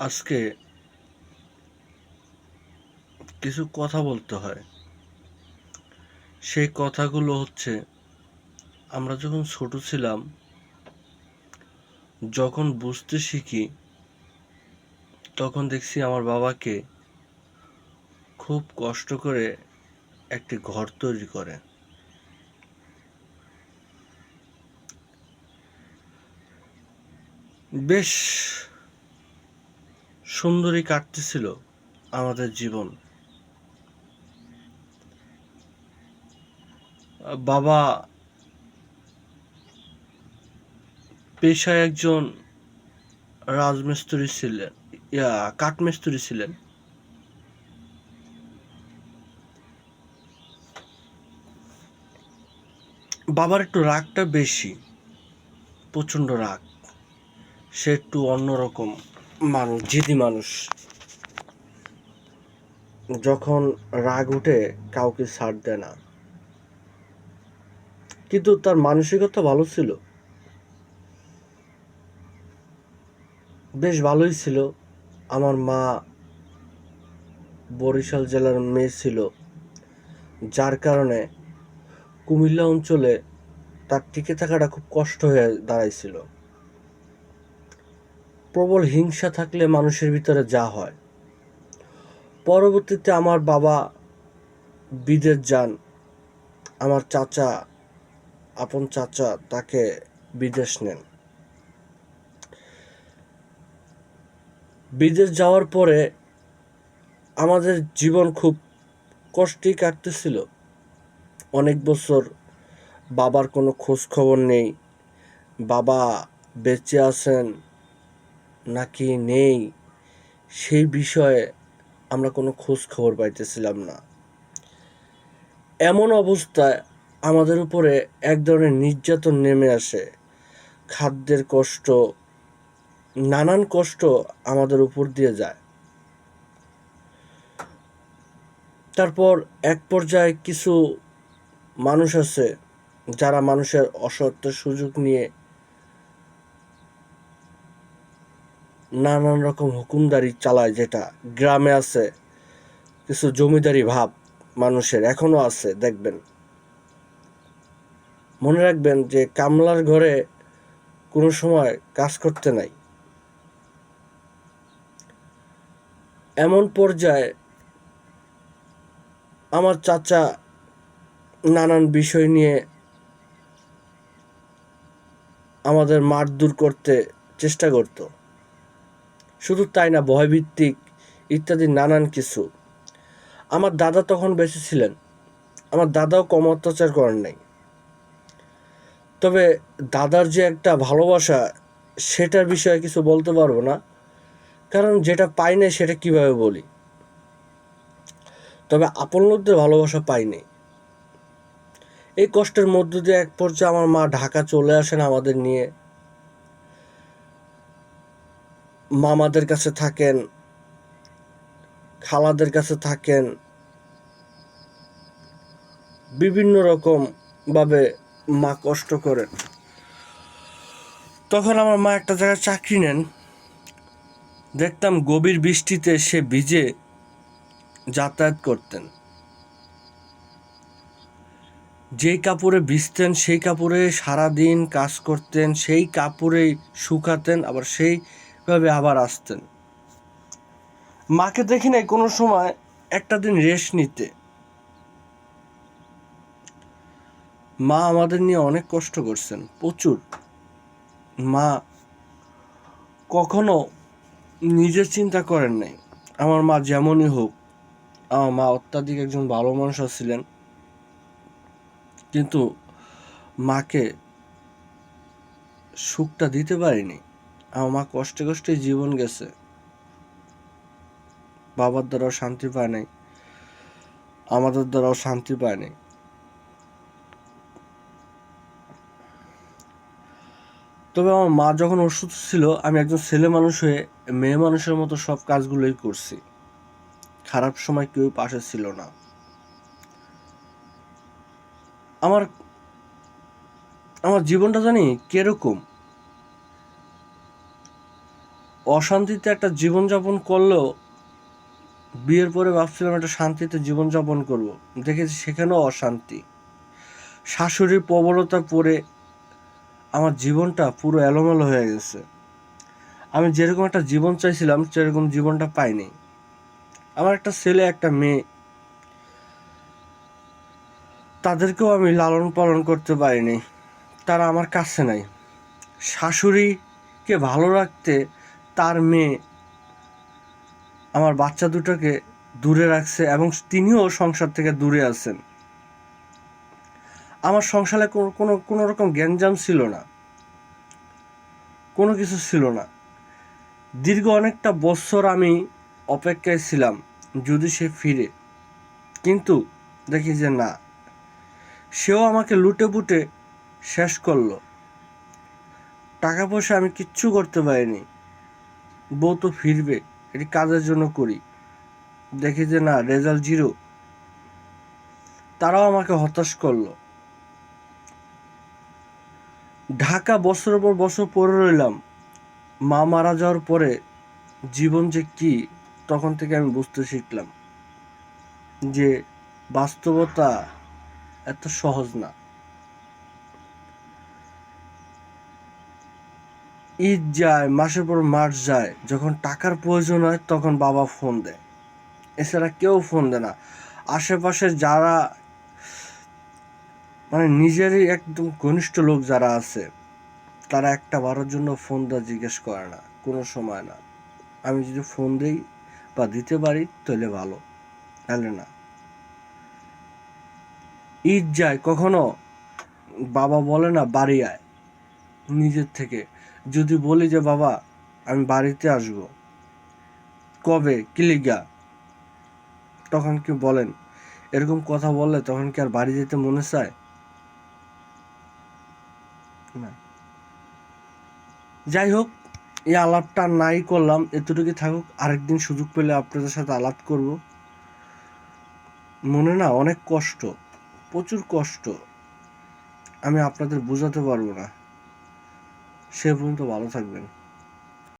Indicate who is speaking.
Speaker 1: আজকে কিছু কথা বলতে হয়। সেই কথাগুলো হচ্ছে, আমরা যখন ছোট ছিলাম, যখন বুঝতে শিখি, তখন দেখছি আমার বাবাকে খুব কষ্ট করে একটি ঘর তৈরি করে। বেশ সুন্দরই কাটতেছিল আমাদের জীবন। বাবা পেশায় একজন রাজমিস্ত্রি ছিলেন, কাঠমিস্ত্রি ছিলেন। বাবার একটু রাগটা বেশি, প্রচণ্ড রাগ। সে একটু অন্যরকম মানুষ, জিদি মানুষ। যখন রাগ উঠে কাউকে ছাড় দেয় না, কিন্তু তার মানসিকতা ভালো ছিল, বেশ ভালোই ছিল। আমার মা বরিশাল জেলার মেয়ে ছিল, যার কারণে কুমিল্লা অঞ্চলে তার টিকে থাকাটা খুব কষ্ট হয়ে দাঁড়াইছিল। প্রবল হিংসা থাকলে মানুষের ভিতরে যা হয়। পরবর্তীতে আমার বাবা বিদেশ যান। আমার চাচা, আপন চাচা, তাকে বিদেশ নেন। বিদেশ যাওয়ার পরে আমাদের জীবন খুব কষ্টেই কাটতেছিল। অনেক বছর বাবার কোনো খোঁজ খবর নেই। বাবা বেঁচে আছেন নাকি নেই, সেই বিষয়ে আমরা কোনো খোঁজ খবর পাইতেছিলাম না। এমন অবস্থায় আমাদের উপরে এক ধরনের নির্যাতন নেমে আসে। খাদ্যের কষ্ট, নানান কষ্ট আমাদের উপর দিয়ে যায়। তারপর এক পর্যায়ে কিছু মানুষ আছে যারা মানুষের অসৎ সুযোগ নিয়ে নানান রকম হুকুমদারি চালায়। যেটা গ্রামে আছে, কিছু জমিদারি ভাব মানুষের এখনো আছে, দেখবেন। মনে রাখবেন যে কামলার ঘরে কোনো সময় কাজ করতে নাই। এমন পর্যায়ে আমার চাচা নানান বিষয় নিয়ে আমাদের মারধর করতে চেষ্টা করত। শুধু তাই না, ভয়ভিত্তিক ইত্যাদি নানান কিছু। আমার দাদা তখন বেঁচে ছিলেন। আমার দাদাও কম অত্যাচার করেন নাই। তবে দাদার যে একটা ভালোবাসা, সেটার বিষয়ে কিছু বলতে পারবো না, কারণ যেটা পাই নাই সেটা কিভাবে বলি। তবে আপন লোকদের ভালোবাসা পাইনি। এই কষ্টের মধ্য দিয়ে এক পর্যায়ে আমার মা ঢাকা চলে আসেন আমাদের নিয়ে। মামাদের কাছে থাকেন, খালাদের কাছে থাকেন, বিভিন্ন রকম ভাবে মা কষ্ট করেন। তখন আমার মা একটা জায়গায় চাকরি নেন। দেখতাম গভীর বৃষ্টিতে সে ভিজে যাতায়াত করতেন। যেই কাপড়ে ভিজতেন সেই কাপড়ে সারাদিন কাজ করতেন, সেই কাপড়েই শুকাতেন, আবার সেইভাবে আবার আসতেন। মাকে দেখি নাই কোনো সময় একটা দিন রেস্ট নিতে। মা আমাদের নিয়ে অনেক কষ্ট করছেন, প্রচুর। মা কখনো নিজের চিন্তা করেন নাই। আমার মা যেমনই হোক, আমার মা অত্যাধিক একজন ভালো মানুষ ছিলেন, কিন্তু মাকে সুখটা দিতে পারিনি। আমার মা কষ্টে কষ্টে জীবন গেছে, বাবার দ্বারাও শান্তি পায় নাই, আমাদের দ্বারাও শান্তি পায় নাই। তবে আমার মা যখন অসুস্থ ছিল, আমি একজন ছেলে মানুষ হয়ে মেয়ে মানুষের মতো সব কাজগুলোই করছি। খারাপ সময় কেউ পাশে ছিল না। আমার আমার জীবনটা জানি কিরকম। অশান্তিতে একটা জীবনযাপন করলেও বিয়ের পরে ভাবছিলাম একটা শান্তিতে জীবনযাপন করব, দেখেছি সেখানেও অশান্তি। শাশুড়ির প্রবলতা পড়ে আমার জীবনটা পুরো এলোমেলো হয়ে গেছে। আমি যেরকম একটা জীবন চাইছিলাম সেরকম জীবনটা পাইনি। আমার একটা ছেলে একটা মেয়ে, তাদেরকেও আমি লালন পালন করতে পারিনি, তারা আমার কাছে নাই। শাশুড়িকে ভালো রাখতে তার মেয়ে আমার বাচ্চা দুটোকে দূরে রাখছে এবং তিনিও সংসার থেকে দূরে আছেন। আমার সংসারে কোনো রকম গ্যাঞ্জাম ছিল না, কোনো কিছু ছিল না। দীর্ঘ অনেকটা বছর আমি অপেক্ষায় ছিলাম যদি সে ফিরে, কিন্তু দেখি যে না, সেও আমাকে লুটে পুটে শেষ করলো। টাকা পয়সা আমি কিচ্ছু করতে পারিনি। বউ তো ফিরবে, এটি কাজের জন্য করি, দেখি যে না, রেজাল্ট জিরো। তারাও আমাকে হতাশ করলো। ঢাকা বছরের পর বছর পরে রইলাম। মা মারা যাওয়ার পরে জীবন যে কি, তখন থেকে আমি বুঝতে শিখলাম যে বাস্তবতা এত সহজ না। ঈদ যায়, মাসের পর মাস যায়, যখন টাকার প্রয়োজন হয় তখন বাবা ফোন দেয়, এছাড়া কেউ ফোন দেয় না। আশেপাশে যারা মানে নিজেরই একদম ঘনিষ্ঠ লোক যারা আছে, তারা একটা বারের জন্য ফোন দেওয়া জিজ্ঞেস করে না, কোনো সময় না। আমি যদি ফোন দিই বা দিতে পারি তাহলে ভালো, তাহলে না। ঈদ যায়, কখনো বাবা বলে না বাড়ি আয় নিজের থেকে। যদি বলি যে বাবা আমি বাড়িতে আসব, কবে, কি লিগা, তখন কি বলেন? এরকম কথা বললে তখন কি আর বাড়ি যেতে মনে চায়? না। যাই হোক, এই আলাপটা নাই করলাম, এতটুকু থাকুক। আরেকদিন সুযোগ পেলে আপনাদের সাথে আলাপ করব। মনে না অনেক কষ্ট, প্রচুর কষ্ট, আমি আপনাদের বোঝাতে পারবো না। সে পর্যন্ত ভালো থাকবেন।